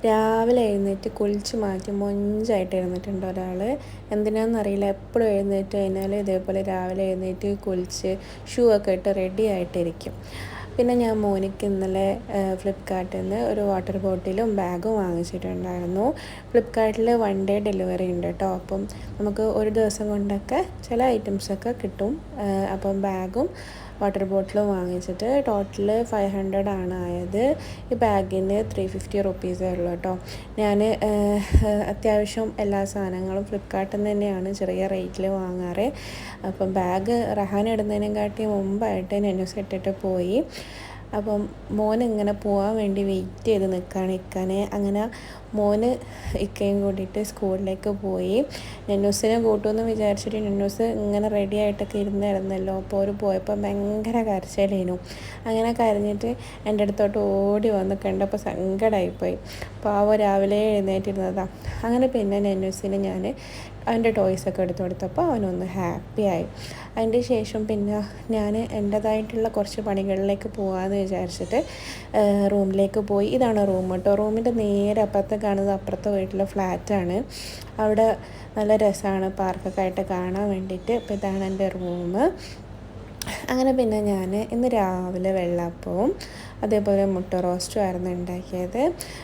രാവിലെ എഴുന്നേറ്റ് കുളിച്ച് മാറ്റി മൊഞ്ചായിട്ട് എഴുന്നേറ്റുണ്ട് ഒരാൾ. എന്തിനാണെന്നറിയില്ല, എപ്പോഴും എഴുന്നേറ്റ് കഴിഞ്ഞാൽ ഇതേപോലെ രാവിലെ എഴുന്നേറ്റ് കുളിച്ച് ഷൂ ഒക്കെ ഇട്ട് റെഡി ആയിട്ടിരിക്കും. പിന്നെ ഞാൻ മോനിക്ക് ഇന്നലെ ഫ്ലിപ്കാർട്ടിൽ നിന്ന് ഒരു വാട്ടർ ബോട്ടിലും ബാഗും വാങ്ങിച്ചിട്ടുണ്ടായിരുന്നു. ഫ്ലിപ്കാർട്ടിൽ 1 ഡേ ഡെലിവറി ഉണ്ട് കേട്ടോ. അപ്പം നമുക്ക് ഒരു ദിവസം കൊണ്ടൊക്കെ ചില ഐറ്റംസൊക്കെ കിട്ടും. അപ്പം ബാഗും വാട്ടർ ബോട്ടിലും വാങ്ങിച്ചിട്ട് ടോട്ടൽ 500 ആണ് ആയത്. ഈ ബാഗിന് 350 റുപ്പീസേ ഉള്ളൂ കേട്ടോ. ഞാൻ അത്യാവശ്യം എല്ലാ സാധനങ്ങളും ഫ്ലിപ്കാർട്ടിൽ നിന്ന് തന്നെയാണ് ചെറിയ റേറ്റിൽ വാങ്ങാറ്. അപ്പം ബാഗ് റഹാൻ ഇടുന്നതിനെക്കാട്ടി മുമ്പായിട്ട് നെനൂസ് ഇട്ടിട്ട് പോയി. അപ്പം മോന് ഇങ്ങനെ പോകാൻ വേണ്ടി വെയിറ്റ് ചെയ്ത് നിൽക്കുകയാണ് ഇക്കാനെ. അങ്ങനെ മോന് ഇക്കയും കൂടിയിട്ട് സ്കൂളിലേക്ക് പോയി. നെന്നൂസിനെ കൂട്ടുമെന്ന് വിചാരിച്ചിട്ട് നെന്നൂസ് ഇങ്ങനെ റെഡി ആയിട്ടൊക്കെ ഇരുന്നായിരുന്നല്ലോ. അപ്പോൾ അവർ പോയപ്പോൾ ഭയങ്കര കരച്ചിലേനു. അങ്ങനെ കരഞ്ഞിട്ട് എൻ്റെ അടുത്തോട്ട് ഓടി വന്ന് കണ്ടപ്പോൾ സങ്കടമായിപ്പോയി. പാവം രാവിലെ എഴുന്നേറ്റിരുന്നതാണ്. അങ്ങനെ പിന്നെ നെന്നൂസിന് ഞാൻ അവൻ്റെ ടോയ്സൊക്കെ എടുത്തു കൊടുത്തപ്പോൾ അവനൊന്ന് ഹാപ്പിയായി. അതിൻ്റെ ശേഷം പിന്നെ ഞാൻ എൻ്റേതായിട്ടുള്ള കുറച്ച് പണികളിലേക്ക് പോകാമെന്ന് വിചാരിച്ചിട്ട് റൂമിലേക്ക് പോയി. ഇതാണ് റൂം കേട്ടോ. റൂമിൻ്റെ നേരെ അപ്പുറത്ത് കാണുന്നത് അപ്പുറത്തെ വീട്ടിലെ ഫ്ലാറ്റാണ്. അവിടെ നല്ല രസമാണ് പാർക്കൊക്കെ ആയിട്ട് കാണാൻ വേണ്ടിയിട്ട്. അപ്പോൾ ഇതാണ് എൻ്റെ റൂം. അങ്ങനെ പിന്നെ ഞാൻ ഇന്ന് രാവിലെ വെള്ളാപ്പവും അതേപോലെ മുട്ട റോസ്റ്റും ആയിരുന്നു ഉണ്ടാക്കിയത്.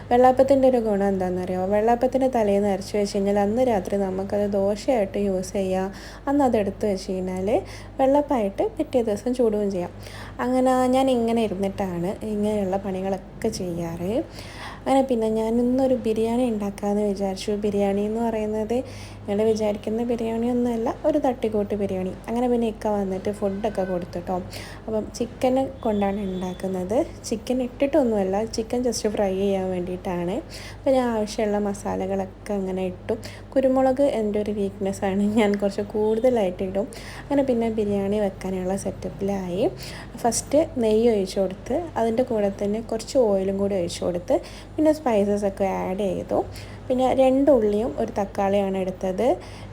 വെള്ളാപ്പത്തിൻ്റെ ഒരു ഗുണം എന്താണെന്നറിയോ? വെള്ളാപ്പത്തിൻ്റെ തലേന്ന് അരച്ച് വെച്ച് കഴിഞ്ഞാൽ അന്ന് രാത്രി നമുക്കത് ദോശയായിട്ട് യൂസ് ചെയ്യാം. അന്ന് അതെടുത്ത് വെച്ച് കഴിഞ്ഞാൽ വെള്ളപ്പായിട്ട് പിറ്റേ ദിവസം ചൂടുകയും ചെയ്യാം. അങ്ങനെ ഞാൻ ഇങ്ങനെ ഇരുന്നിട്ടാണ് ഇങ്ങനെയുള്ള പണികളൊക്കെ ചെയ്യാറ്. അങ്ങനെ പിന്നെ ഞാൻ ഇന്നൊരു ബിരിയാണി ഉണ്ടാക്കാമെന്ന് വിചാരിച്ചു. ബിരിയാണി എന്ന് പറയുന്നത് നിങ്ങൾ വിചാരിക്കുന്ന ബിരിയാണി ഒന്നുമല്ല, ഒരു തട്ടിക്കൂട്ട് ബിരിയാണി. അങ്ങനെ പിന്നെ ഇക്ക വന്നിട്ട് ഫുഡൊക്കെ കൊടുത്തിട്ടോ. അപ്പം ചിക്കൻ കൊണ്ടാണ് ഉണ്ടാക്കുന്നത്. ചിക്കൻ ഇട്ടിട്ടൊന്നുമല്ല, ചിക്കൻ ജസ്റ്റ് ഫ്രൈ ചെയ്യാൻ വേണ്ടിയിട്ടാണ്. അപ്പോൾ ഞാൻ ആവശ്യമുള്ള മസാലകളൊക്കെ അങ്ങനെ ഇട്ടു. കുരുമുളക് എൻ്റെ ഒരു വീക്ക്നെസ്സാണ്, ഞാൻ കുറച്ച് കൂടുതലായിട്ട് ഇടും. അങ്ങനെ പിന്നെ ബിരിയാണി വെക്കാനുള്ള സെറ്റപ്പിലായി. ഫസ്റ്റ് നെയ്യ് ഒഴിച്ചു കൊടുത്ത് അതിൻ്റെ കൂടെ തന്നെ കുറച്ച് ഓയിലും കൂടി ഒഴിച്ചു കൊടുത്ത് പിന്നെ സ്പൈസസൊക്കെ ആഡ് ചെയ്തു. പിന്നെ 2 ഉള്ളിയും ഒരു തക്കാളിയാണ് എടുത്തത്.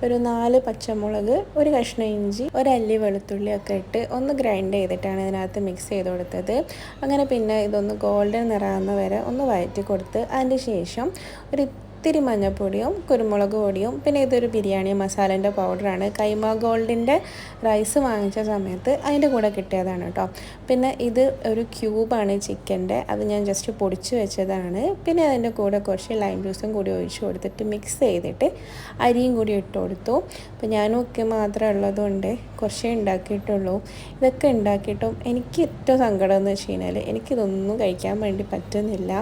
ഒരു 4 പച്ചമുളക്, ഒരു കഷ്ണം ഇഞ്ചി, ഒരു അല്ലി വെളുത്തുള്ളിയൊക്കെ ഇട്ട് ഒന്ന് ഗ്രൈൻഡ് ചെയ്തിട്ടാണ് ഇതിനകത്ത് മിക്സ് ചെയ്ത് കൊടുത്തത്. അങ്ങനെ പിന്നെ ഇതൊന്ന് ഗോൾഡൻ നിറാവുന്ന വരെ ഒന്ന് വഴറ്റി കൊടുത്ത് അതിന് ശേഷം ഒരു ഇത്തിരി മഞ്ഞൾപ്പൊടിയും കുരുമുളക് പൊടിയും പിന്നെ ഇതൊരു ബിരിയാണി മസാലേൻ്റെ പൗഡറാണ്. കൈമ ഗോൾഡിൻ്റെ റൈസ് വാങ്ങിച്ച സമയത്ത് അതിൻ്റെ കൂടെ കിട്ടിയതാണ് കേട്ടോ. പിന്നെ ഇത് ഒരു ക്യൂബാണ് ചിക്കൻ്റെ, അത് ഞാൻ ജസ്റ്റ് പൊടിച്ച് വെച്ചതാണ്. പിന്നെ അതിൻ്റെ കൂടെ കുറച്ച് ലൈം ജ്യൂസും കൂടി ഒഴിച്ച് കൊടുത്തിട്ട് മിക്സ് ചെയ്തിട്ട് അരിയും കൂടി ഇട്ട് കൊടുത്തു. അപ്പോൾ ഞാനും ഒക്കെ മാത്രമേ ഉള്ളതുകൊണ്ട് കുറച്ചേ ഉണ്ടാക്കിയിട്ടുള്ളൂ. ഇതൊക്കെ ഉണ്ടാക്കിയിട്ടും എനിക്ക് ഏറ്റവും സങ്കടം എന്ന് വെച്ച് കഴിഞ്ഞാൽ എനിക്കിതൊന്നും കഴിക്കാൻ വേണ്ടി പറ്റുന്നില്ല.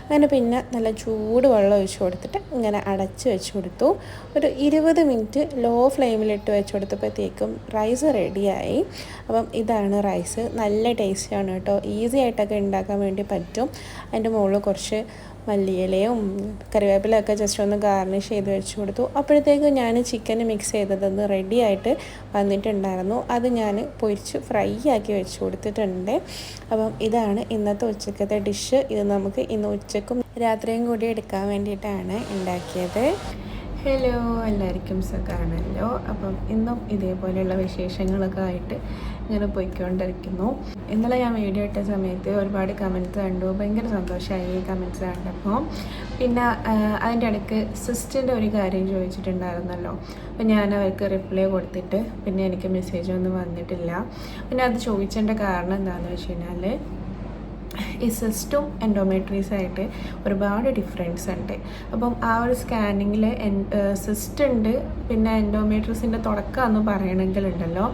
അങ്ങനെ പിന്നെ നല്ല ചൂട് വെള്ളം ഒഴിച്ച് കൊടുത്തിട്ട് ഇങ്ങനെ അടച്ച് വെച്ച് കൊടുത്തു. ഒരു 20 മിനിറ്റ് ലോ ഫ്ലെയിമിലിട്ട് വെച്ച് കൊടുത്തപ്പോഴത്തേക്കും റൈസ് റെഡിയായി. അപ്പം ഇതാണ് റൈസ്. നല്ല ടേസ്റ്റിയാണ് കേട്ടോ. ഈസി ആയിട്ടൊക്കെ ഉണ്ടാക്കാൻ വേണ്ടി പറ്റും. അതിൻ്റെ മുകളിൽ കുറച്ച് മല്ലിയിലയും കറിവേപ്പിലയൊക്കെ ജസ്റ്റ് ഒന്ന് ഗാർണിഷ് ചെയ്ത് വെച്ച് കൊടുത്തു. അപ്പോഴത്തേക്കും ഞാൻ ചിക്കൻ മിക്സ് ചെയ്തതൊന്ന് റെഡിയായിട്ട് വന്നിട്ടുണ്ടായിരുന്നു. അത് ഞാൻ പൊരിച്ച് ഫ്രൈ ആക്കി വെച്ച് കൊടുത്തിട്ടുണ്ട്. അപ്പം ഇതാണ് ഇന്നത്തെ ഉച്ചക്കത്തെ ഡിഷ്. ഇത് നമുക്ക് ഇന്ന് ഉച്ചക്കും രാത്രിയും കൂടി എടുക്കാൻ വേണ്ടിയിട്ടാണ് ഉണ്ടാക്കിയത്. ഹലോ, എല്ലാവർക്കും സുഖമാണല്ലോ. അപ്പം ഇന്നും ഇതേപോലെയുള്ള വിശേഷങ്ങളൊക്കെ ആയിട്ട് ഇങ്ങനെ പോയിക്കൊണ്ടിരിക്കുന്നു. ഇന്നലെ ഞാൻ വീഡിയോ ഇട്ട സമയത്ത് ഒരുപാട് കമൻറ്റ്സ് കണ്ടു. ഭയങ്കര സന്തോഷമായി ഈ കമൻറ്റ്സ് കണ്ടപ്പോൾ. പിന്നെ അതിൻ്റെ ഇടയ്ക്ക് സിസ്റ്ററിൻ്റെ ഒരു കാര്യം ചോദിച്ചിട്ടുണ്ടായിരുന്നല്ലോ. അപ്പം ഞാൻ അവർക്ക് റിപ്ലൈ കൊടുത്തിട്ട് പിന്നെ എനിക്ക് മെസ്സേജ് ഒന്നും വന്നിട്ടില്ല. പിന്നെ അത് ചോദിച്ചതിൻ്റെ കാരണം എന്താണെന്ന് വെച്ച് കഴിഞ്ഞാൽ ഈ സിസ്റ്റും എൻഡോമെട്രീസായിട്ട് ഒരുപാട് ഡിഫറൻസ് ഉണ്ട്. അപ്പം ആ ഒരു സ്കാനിങ്ങിൽ സിസ്റ്റ് ഉണ്ട്, പിന്നെ എൻഡോമെട്രീസിൻ്റെ തുടക്കമെന്ന് പറയണമെങ്കിലുണ്ടല്ലോ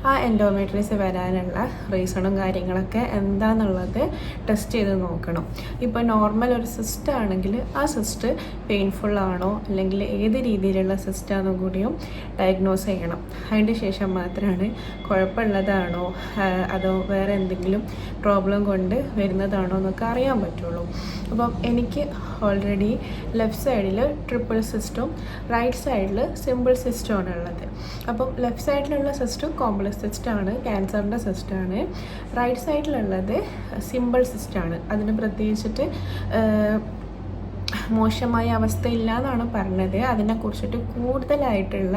ആ എൻഡോമെട്രീസ് വരാനുള്ള റീസണും കാര്യങ്ങളൊക്കെ എന്താണെന്നുള്ളത് ടെസ്റ്റ് ചെയ്ത് നോക്കണം. ഇപ്പോൾ നോർമൽ ഒരു സിസ്റ്റ് ആണെങ്കിൽ ആ സിസ്റ്റ് പെയിൻഫുള്ളാണോ അല്ലെങ്കിൽ ഏത് രീതിയിലുള്ള സിസ്റ്റാണെന്നും കൂടിയും ഡയഗ്നോസ് ചെയ്യണം. അതിൻ്റെ ശേഷം മാത്രമാണ് കുഴപ്പമുള്ളതാണോ അതോ വേറെ എന്തെങ്കിലും പ്രോബ്ലം കൊണ്ട് വരുന്നതാണോ എന്നൊക്കെ അറിയാൻ പറ്റുള്ളൂ. അപ്പം എനിക്ക് ഓൾറെഡി ലെഫ്റ്റ് സൈഡിൽ ട്രിപ്പിൾ സിസ്റ്റും റൈറ്റ് സൈഡിൽ സിമ്പിൾ സിസ്റ്റുമാണ് ഉള്ളത്. അപ്പം ലെഫ്റ്റ് സൈഡിലുള്ള സിസ്റ്റം കോംപ്ലക്സ് സിസ്റ്റാണ്, ക്യാൻസറിൻ്റെ സിസ്റ്റാണ്. Right സൈഡിലുള്ളത് simple സിസ്റ്റാണ്. അതിന് പ്രത്യേകിച്ചിട്ട് മോശമായ അവസ്ഥയില്ല എന്നാണ് പറഞ്ഞത്. അതിനെക്കുറിച്ചിട്ട് കൂടുതലായിട്ടുള്ള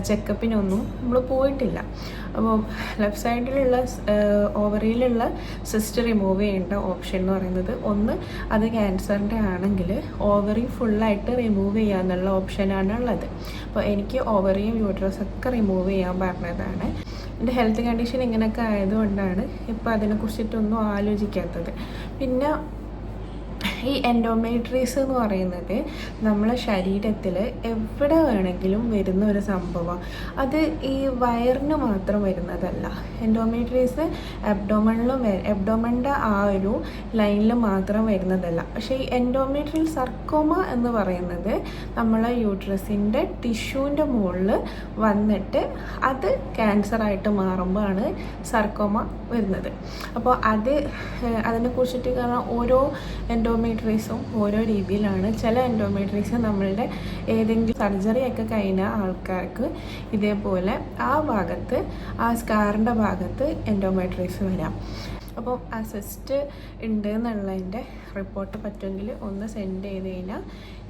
ചെക്കപ്പിനൊന്നും നമ്മൾ പോയിട്ടില്ല. അപ്പോൾ ലെഫ്റ്റ് സൈഡിലുള്ള ഓവറിയിലുള്ള സിസ്റ്റ് റിമൂവ് ചെയ്യേണ്ട ഓപ്ഷൻ എന്ന് പറയുന്നത്, ഒന്ന് അത് ക്യാൻസറിൻ്റെ ആണെങ്കിൽ ഓവറി ഫുള്ളായിട്ട് റിമൂവ് ചെയ്യുക എന്നുള്ള ഓപ്ഷനാണ് ഉള്ളത്. അപ്പോൾ എനിക്ക് ഓവറിയും യൂട്രസൊക്കെ റിമൂവ് ചെയ്യാൻ പറഞ്ഞതാണ്. എൻ്റെ ഹെൽത്ത് കണ്ടീഷൻ ഇങ്ങനെയൊക്കെ ആയതുകൊണ്ടാണ് ഇപ്പോൾ അതിനെക്കുറിച്ചിട്ടൊന്നും ആലോചിക്കാത്തത്. പിന്നെ ഈ എൻഡോമെട്രീസ് എന്ന് പറയുന്നത് നമ്മളെ ശരീരത്തിൽ എവിടെ വേണമെങ്കിലും വരുന്ന ഒരു സംഭവം. അത് ഈ വയറിന് മാത്രം വരുന്നതല്ല. എൻഡോമെട്രീസ് എബ്ഡോമണിൻ്റെ ആ ഒരു ലൈനിൽ മാത്രം വരുന്നതല്ല. പക്ഷേ ഈ എൻഡോമെട്രിയൽ സർക്കോമ എന്ന് പറയുന്നത് നമ്മളെ യൂട്രസിൻ്റെ ടിഷ്യൂവിൻ്റെ മുകളിൽ വന്നിട്ട് അത് ക്യാൻസറായിട്ട് മാറുമ്പോഴാണ് സർക്കോമ വരുന്നത്. അപ്പോൾ അതിനെക്കുറിച്ചിട്ട് കാരണം ഓരോ എൻഡോമെട്രീസും ഓരോ രീതിയിലാണ്. ചില എൻഡോമെട്രീസ് നമ്മളുടെ ഏതെങ്കിലും സർജറി ഒക്കെ കഴിഞ്ഞ ആൾക്കാർക്ക് ഇതേപോലെ ആ ഭാഗത്ത്, ആ സ്കാറിൻ്റെ ഭാഗത്ത് എൻഡോമെട്രീസ് വരാം. അപ്പോൾ ആ സിസ്റ്റ് ഉണ്ട് എന്നുള്ളതിൻ്റെ റിപ്പോർട്ട് പറ്റുമെങ്കിൽ ഒന്ന് സെൻഡ് ചെയ്ത് കഴിഞ്ഞാൽ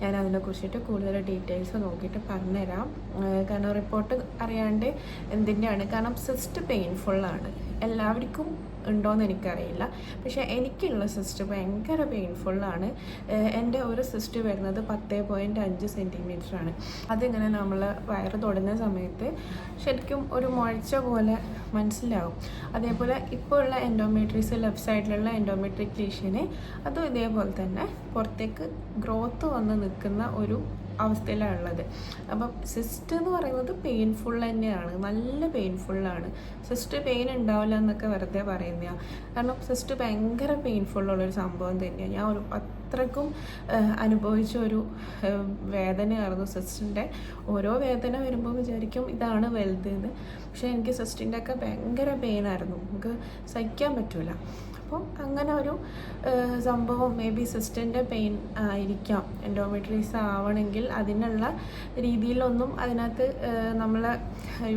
ഞാൻ അതിനെക്കുറിച്ചിട്ട് കൂടുതൽ ഡീറ്റെയിൽസ് നോക്കിയിട്ട് പറഞ്ഞുതരാം. കാരണം റിപ്പോർട്ട് അറിയാണ്ട് എന്തിൻ്റെയാണ്, കാരണം സിസ്റ്റ് പെയിൻഫുള്ളാണ്. എല്ലാവർക്കും ഉണ്ടോയെന്ന് എനിക്കറിയില്ല, പക്ഷേ എനിക്കുള്ള സിസ്റ്റ് ഭയങ്കര പെയിൻഫുള്ളാണ്. എൻ്റെ ഒരു സിസ്റ്റ് വരുന്നത് 10.5 സെൻറ്റിമീറ്ററാണ്. അതിങ്ങനെ നമ്മൾ വയറ് തൊടുന്ന സമയത്ത് ശരിക്കും ഒരു മുഴച്ച പോലെ മനസ്സിലാവും. അതേപോലെ ഇപ്പോൾ ഉള്ള എൻഡോമെട്രീസ്, ലെഫ്റ്റ് സൈഡിലുള്ള എൻഡോമെട്രിക് ലീഷന് അതും ഇതേപോലെ തന്നെ പുറത്തേക്ക് ഗ്രോത്ത് വന്ന് നിൽക്കുന്ന ഒരു അവസ്ഥയിലാണ് ഉള്ളത്. അപ്പം സിസ്റ്റ് എന്ന് പറയുന്നത് പെയിൻഫുൾ തന്നെയാണ്, നല്ല പെയിൻഫുള്ളാണ്. സിസ്റ്റ് പെയിൻ ഉണ്ടാവില്ല എന്നൊക്കെ വെറുതെ പറയുന്നതാണ്. കാരണം സിസ്റ്റ് ഭയങ്കര പെയിൻഫുള്ളുള്ളൊരു സംഭവം തന്നെയാണ്. ഞാൻ അത്രക്കും അനുഭവിച്ച ഒരു വേദനയായിരുന്നു സിസ്റ്റിൻ്റെ. ഓരോ വേദന വരുമ്പോൾ വിചാരിക്കും ഇതാണ് വലുതെന്ന്. പക്ഷേ എനിക്ക് സിസ്റ്റിൻ്റെ ഒക്കെ ഭയങ്കര പെയിനായിരുന്നു, നമുക്ക് സഹിക്കാൻ പറ്റില്ല. അപ്പം അങ്ങനെ ഒരു സംഭവം മേ ബി സിസ്റ്റിൻ്റെ പെയിൻ ആയിരിക്കാം. എൻഡോമെട്രീസ് ആവണമെങ്കിൽ അതിനുള്ള രീതിയിലൊന്നും അതിനകത്ത് നമ്മളെ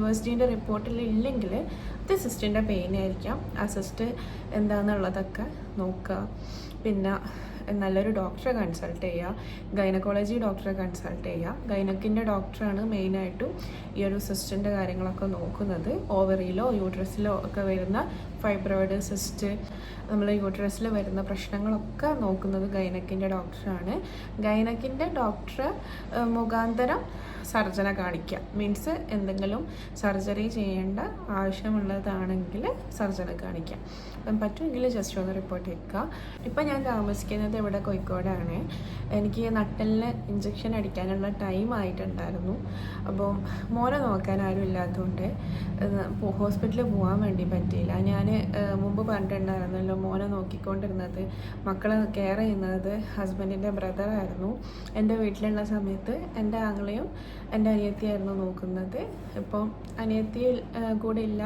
USGൻ്റെ റിപ്പോർട്ടിൽ ഇല്ലെങ്കിൽ അത് സിസ്റ്റിൻ്റെ പെയിൻ ആയിരിക്കാം. ആ സിസ്റ്റ് എന്താണെന്നുള്ളതൊക്കെ നോക്കുക. പിന്നെ നല്ലൊരു ഡോക്ടറെ കൺസൾട്ട് ചെയ്യുക, ഗൈനക്കോളജി ഡോക്ടറെ കൺസൾട്ട് ചെയ്യുക. ഗൈനക്കിൻ്റെ ഡോക്ടറാണ് മെയിനായിട്ടും ഈ ഒരു സിസ്റ്റിൻ്റെ കാര്യങ്ങളൊക്കെ നോക്കുന്നത്. ഓവറിയിലോ യൂട്രസിലോ ഒക്കെ വരുന്ന ഫൈബ്രോയിഡ്, സിസ്റ്റ്, നമ്മൾ യൂട്രസിൽ വരുന്ന പ്രശ്നങ്ങളൊക്കെ നോക്കുന്നത് ഗൈനക്കിൻ്റെ ഡോക്ടറാണ്. ഗൈനക്കിൻ്റെ ഡോക്ടറെ മുഖാന്തരം സർജനെ കാണിക്കുക. മീൻസ് എന്തെങ്കിലും സർജറി ചെയ്യേണ്ട ആവശ്യമുള്ളതാണെങ്കിൽ സർജനെ കാണിക്കാം. അപ്പം പറ്റുമെങ്കിൽ ജസ്റ്റ് ഒന്ന് റിപ്പോർട്ട് ചെയ്യുക. ഇപ്പം ഞാൻ താമസിക്കുന്നത് ഇവിടെ കോഴിക്കോടാണ്. എനിക്ക് നട്ടലിന് ഇഞ്ചക്ഷൻ അടിക്കാനുള്ള ടൈം ആയിട്ടുണ്ടായിരുന്നു. അപ്പോൾ മോനെ നോക്കാൻ ആരും ഇല്ലാത്തതുകൊണ്ട് ഹോസ്പിറ്റലിൽ പോകാൻ വേണ്ടി പറ്റിയില്ല. ഞാൻ മുമ്പ് പറഞ്ഞിട്ടുണ്ടായിരുന്നല്ലോ, മോനെ നോക്കിക്കൊണ്ടിരുന്നത്, മക്കളെ കെയർ ചെയ്യുന്നത് ഹസ്ബൻഡിൻ്റെ ബ്രദറായിരുന്നു. എൻ്റെ വീട്ടിലുള്ള സമയത്ത് എൻ്റെ ആങ്ങളെയും എൻ്റെ അനിയത്തിയായിരുന്നു നോക്കുന്നത്. ഇപ്പം അനിയത്തി കൂടെ ഇല്ല,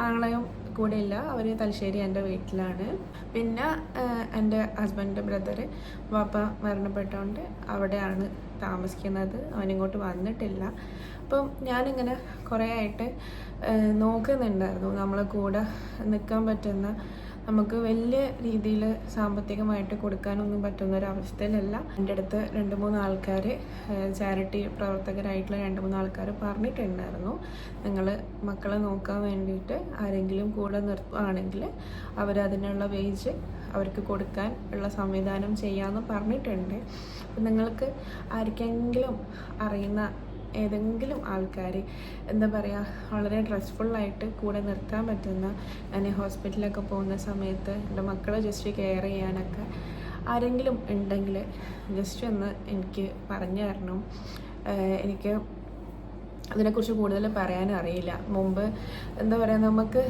ആങ്ങളെയും കൂടെ ഇല്ല, അവർ തലശ്ശേരി എൻ്റെ വീട്ടിലാണ്. പിന്നെ എൻ്റെ ഹസ്ബൻഡിൻ്റെ ബ്രദർ വാപ്പ മരണപ്പെട്ടതുകൊണ്ട് അവിടെയാണ് താമസിക്കുന്നത്. അവനിങ്ങോട്ട് വന്നിട്ടില്ല. അപ്പം ഞാനിങ്ങനെ കുറേ ആയിട്ട് നോക്കുന്നുണ്ടായിരുന്നു നമ്മളെ കൂടെ നിൽക്കാൻ പറ്റുന്ന, നമുക്ക് വലിയ രീതിയിൽ സാമ്പത്തികമായിട്ട് കൊടുക്കാനൊന്നും പറ്റുന്ന ഒരു അവസ്ഥയിലല്ല. എൻ്റെ അടുത്ത് 2-3 ആൾക്കാർ, ചാരിറ്റി പ്രവർത്തകരായിട്ടുള്ള 2-3 ആൾക്കാർ പറഞ്ഞിട്ടുണ്ടായിരുന്നു, നിങ്ങൾ മക്കളെ നോക്കാൻ വേണ്ടിയിട്ട് ആരെങ്കിലും കൂടെ നിർത്തുകയാണെങ്കിൽ അവരതിനുള്ള വേജ് അവർക്ക് കൊടുക്കാൻ ഉള്ള സംവിധാനം ചെയ്യാമെന്ന് പറഞ്ഞിട്ടുണ്ട്. അപ്പം നിങ്ങൾക്ക് ആർക്കെങ്കിലും അറിയുന്ന ഏതെങ്കിലും ആൾക്കാർ, എന്താ പറയുക, വളരെ സ്ട്രെസ്ഫുള്ളായിട്ട് കൂടെ നിർത്താൻ പറ്റുന്ന, ഞാൻ ഹോസ്പിറ്റലിലൊക്കെ പോകുന്ന സമയത്ത് എൻ്റെ മക്കളെ ജസ്റ്റ് കെയർ ചെയ്യാനൊക്കെ ആരെങ്കിലും ഉണ്ടെങ്കിൽ ജസ്റ്റ് ഒന്ന് എനിക്ക് പറഞ്ഞു തരണം. എനിക്ക് അതിനെക്കുറിച്ച് കൂടുതൽ പറയാനും അറിയില്ല. മുമ്പ് എന്താ പറയുക, നമുക്ക്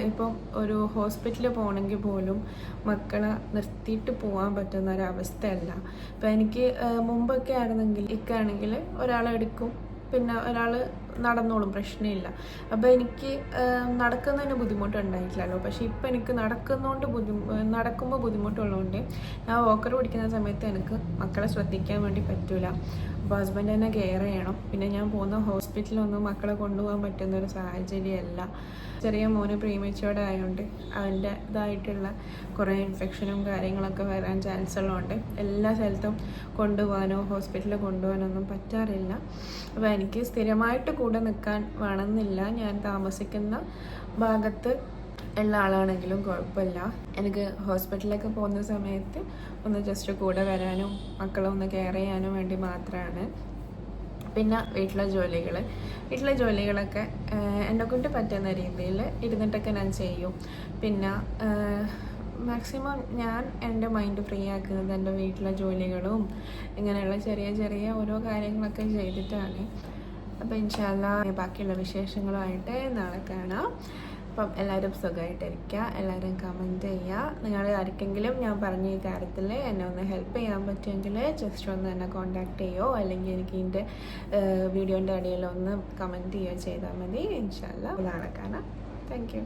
ഇപ്പം ഒരു ഹോസ്പിറ്റലിൽ പോകണമെങ്കിൽ പോലും മക്കളെ നിർത്തിയിട്ട് പോകാൻ പറ്റുന്ന ഒരവസ്ഥയല്ല. ഇപ്പം എനിക്ക് മുമ്പൊക്കെ ആയിരുന്നെങ്കിൽ ഇക്കാണെങ്കിൽ ഒരാളെടുക്കും, പിന്നെ ഒരാൾ നടന്നോളും, പ്രശ്നമില്ല. അപ്പോൾ എനിക്ക് നടക്കുന്നതിന് ബുദ്ധിമുട്ടുണ്ടായിട്ടില്ലല്ലോ. പക്ഷേ ഇപ്പോൾ എനിക്ക് നടക്കുമ്പോൾ ബുദ്ധിമുട്ടുള്ളതുകൊണ്ട് ഞാൻ വോക്കർ പിടിക്കുന്ന സമയത്ത് എനിക്ക് മക്കളെ ശ്രദ്ധിക്കാൻ വേണ്ടി പറ്റില്ല. അപ്പോൾ ഹസ്ബൻഡ് തന്നെ കെയർ ചെയ്യണം. പിന്നെ ഞാൻ പോകുന്ന ഹോസ്പിറ്റലൊന്നും മക്കളെ കൊണ്ടുപോകാൻ പറ്റുന്നൊരു സാഹചര്യമല്ല. ചെറിയ മോന് പ്രീമച്യൂർഡ് ആയതുകൊണ്ട് അവൻ്റെ ഇതായിട്ടുള്ള കുറേ ഇൻഫെക്ഷനും കാര്യങ്ങളൊക്കെ വരാൻ ചാൻസ് ഉള്ളതുകൊണ്ട് എല്ലാ സ്ഥലത്തും കൊണ്ടുപോകാനോ ഹോസ്പിറ്റലിൽ കൊണ്ടുപോകാനൊന്നും പറ്റാറില്ല. അപ്പോൾ എനിക്ക് സ്ഥിരമായിട്ട് കൂടെ നിൽക്കാൻ വേണമെന്നില്ല. ഞാൻ താമസിക്കുന്ന ഭാഗത്ത് ഉള്ള ആളാണെങ്കിലും കുഴപ്പമില്ല. എനിക്ക് ഹോസ്പിറ്റലിലൊക്കെ പോകുന്ന സമയത്ത് ഒന്ന് ജസ്റ്റ് കൂടെ വരാനും മക്കളെ ഒന്ന് കെയർ ചെയ്യാനും വേണ്ടി മാത്രമാണ്. പിന്നെ വീട്ടിലെ ജോലികളൊക്കെ എന്നെക്കൊണ്ട് പറ്റുന്ന രീതിയിൽ ഇരുന്നിട്ടൊക്കെ ഞാൻ ചെയ്യും. പിന്നെ മാക്സിമം ഞാൻ എൻ്റെ മൈൻഡ് ഫ്രീ ആക്കുന്നത് എൻ്റെ വീട്ടിലെ ജോലികളും ഇങ്ങനെയുള്ള ചെറിയ ചെറിയ ഓരോ കാര്യങ്ങളൊക്കെ ചെയ്തിട്ടാണ്. അപ്പോൾ ഇൻഷാ അല്ലാഹ് ബാക്കിയുള്ള വിശേഷങ്ങളുമായിട്ട് നാളെ കാണാം. അപ്പം എല്ലാവരും സുഖമായിട്ടിരിക്കുക, എല്ലാവരും കമൻറ്റ് ചെയ്യുക. നിങ്ങൾ ആർക്കെങ്കിലും ഞാൻ പറഞ്ഞ ഈ കാര്യത്തിൽ എന്നെ ഒന്ന് ഹെൽപ്പ് ചെയ്യാൻ പറ്റുമെങ്കിൽ ജസ്റ്റ് ഒന്ന് എന്നെ കോൺടാക്റ്റ് ചെയ്യുമോ അല്ലെങ്കിൽ എനിക്ക് ഇതിൻ്റെ വീഡിയോൻ്റെ അടിയിൽ ഒന്ന് കമൻറ്റ് ചെയ്യുകയോ ചെയ്താൽ മതി. ഇൻഷാ അല്ലാഹ് നാളെ കാണാം. Thank you.